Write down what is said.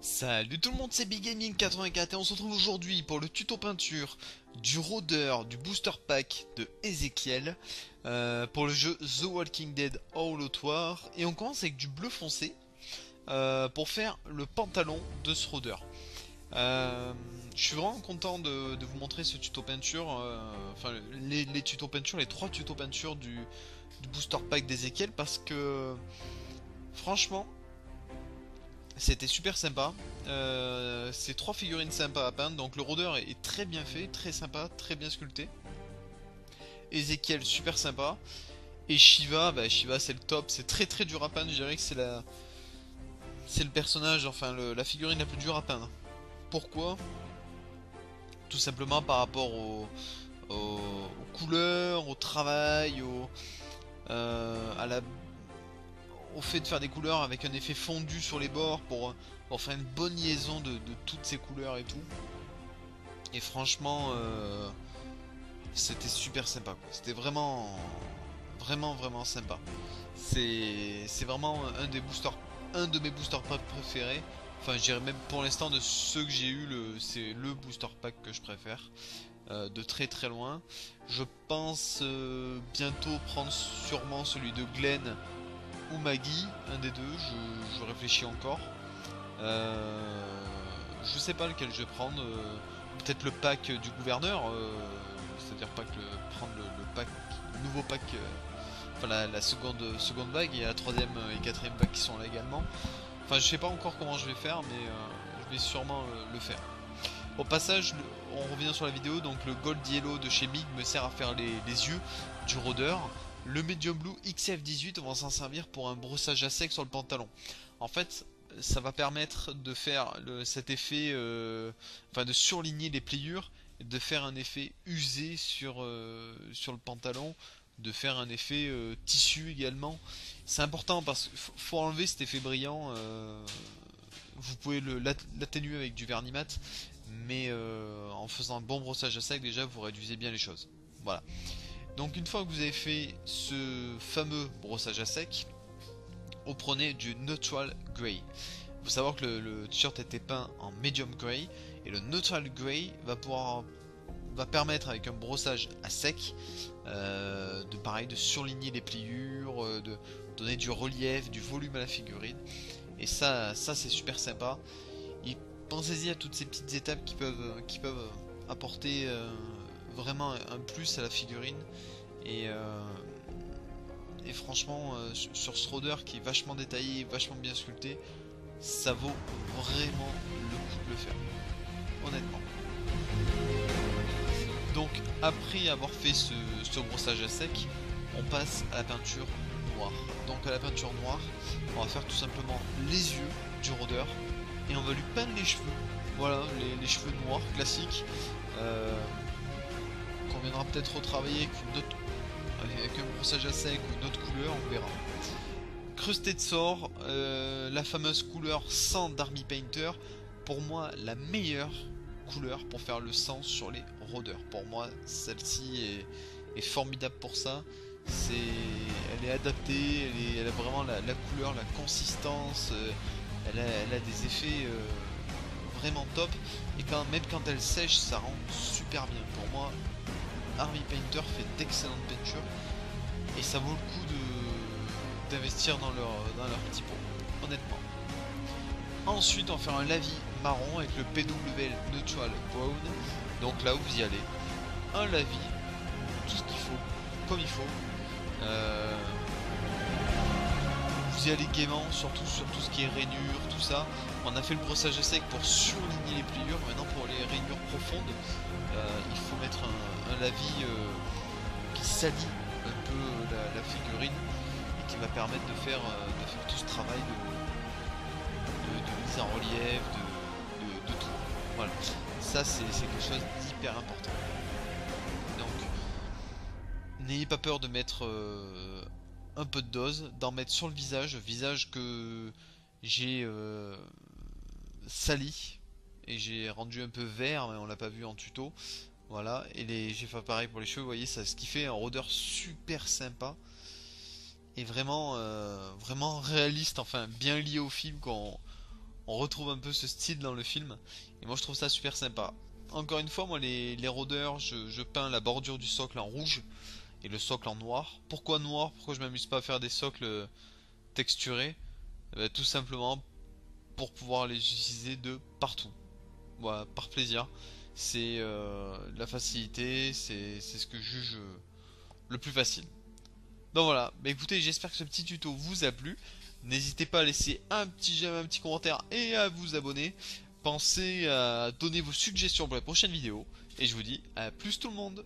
Salut tout le monde, c'est Big Gaming 84 et on se retrouve aujourd'hui pour le tuto peinture du rôdeur du booster pack de Ezekiel pour le jeu The Walking Dead All Out War. Et on commence avec du bleu foncé pour faire le pantalon de ce rôdeur. Je suis vraiment content de vous montrer ce tuto peinture, enfin les tutos peinture, les trois tutos peinture du booster pack d'Ezekiel parce que franchement c'était super sympa. C'est trois figurines sympas à peindre. Donc le rôdeur est très bien fait, très sympa, très bien sculpté. Ezekiel super sympa. Et Shiva, Shiva c'est le top. C'est très très dur à peindre. Je dirais que c'est le personnage, enfin la figurine la plus dure à peindre. Pourquoi? Tout simplement par rapport aux couleurs, au travail, au fait de faire des couleurs avec un effet fondu sur les bords pour faire une bonne liaison de toutes ces couleurs et tout. Et franchement, c'était super sympa, quoi. C'était vraiment sympa. C'est vraiment un de mes booster packs préférés. Enfin, je dirais même pour l'instant de ceux que j'ai eu, c'est le booster pack que je préfère. De très très loin. Je pense bientôt prendre sûrement celui de Glenn ou Maggie, un des deux, je réfléchis encore. Je sais pas lequel je vais prendre. Peut-être le pack du gouverneur, c'est-à-dire pas que prendre le pack, le nouveau pack, enfin la seconde vague et la troisième et quatrième vague qui sont là également. Enfin, je sais pas encore comment je vais faire, mais je vais sûrement le faire. Au passage, on revient sur la vidéo, donc le Gold Yellow de chez Big me sert à faire les yeux du rôdeur. Le Medium Blue XF18, on va s'en servir pour un brossage à sec sur le pantalon. En fait, ça va permettre de faire cet effet, enfin de surligner les pliures, de faire un effet usé sur le pantalon, de faire un effet tissu également. C'est important parce qu'il faut enlever cet effet brillant. Vous pouvez l'atténuer avec du vernis mat, mais en faisant un bon brossage à sec, déjà vous réduisez bien les choses. Voilà. Donc une fois que vous avez fait ce fameux brossage à sec, vous prenez du Neutral Grey. Il faut savoir que le t-shirt était peint en Medium Grey et le Neutral Grey va permettre avec un brossage à sec de surligner les pliures, de donner du relief, du volume à la figurine. Et ça c'est super sympa. Et pensez-y à toutes ces petites étapes qui peuvent apporter vraiment un plus à la figurine. Et, euh, et franchement, sur ce rôdeur qui est vachement détaillé, vachement bien sculpté, ça vaut vraiment le coup de le faire, honnêtement. Donc après avoir fait ce brossage à sec, on passe à la peinture noire. Donc à la peinture noire, on va faire tout simplement les yeux du rôdeur et on va lui peindre les cheveux. Voilà, les cheveux noirs classiques. Qu'on viendra peut-être retravailler avec un brossage à sec ou une autre couleur, on verra. Crusté de sort, la fameuse couleur sang d'Army Painter, pour moi la meilleure couleur pour faire le sang sur les rôdeurs. Pour moi, celle-ci est formidable pour ça. Elle est adaptée, elle a vraiment la couleur, la consistance, elle a des effets vraiment top. Et même quand elle sèche, ça rend super bien. Pour moi, Army Painter fait d'excellentes peintures et ça vaut le coup d'investir dans leur petit pot, honnêtement. Ensuite, on va faire un lavis marron avec le PWL Neutral Brown. Donc là où vous y allez, un lavis, tout ce qu'il faut, comme il faut. Euh, vous y allez gaiement, surtout sur tout ce qui est rainures, tout ça. On a fait le brossage à sec pour surligner les pliures. Maintenant, pour les rainures profondes, il faut mettre un lavis qui salit un peu la figurine et qui va permettre de faire tout ce travail de mise en relief, de tout. Voilà, ça c'est quelque chose d'hyper important. Donc, n'ayez pas peur de mettre un peu de dose, d'en mettre sur le visage que j'ai sali et j'ai rendu un peu vert, mais on l'a pas vu en tuto. Voilà, et j'ai fait pareil pour les cheveux, vous voyez, ça, ce qui fait un rôdeur super sympa et vraiment réaliste, enfin bien lié au film quand on retrouve un peu ce style dans le film. Et moi je trouve ça super sympa. Encore une fois, moi les rôdeurs, je peins la bordure du socle en rouge et le socle en noir. Pourquoi noir? Pourquoi je m'amuse pas à faire des socles texturés? Tout simplement pour pouvoir les utiliser de partout. Voilà, par plaisir. C'est la facilité, c'est ce que je juge le plus facile. Donc voilà, bah écoutez, j'espère que ce petit tuto vous a plu. N'hésitez pas à laisser un petit j'aime, un petit commentaire et à vous abonner. Pensez à donner vos suggestions pour la prochaine vidéo. Et je vous dis à plus tout le monde.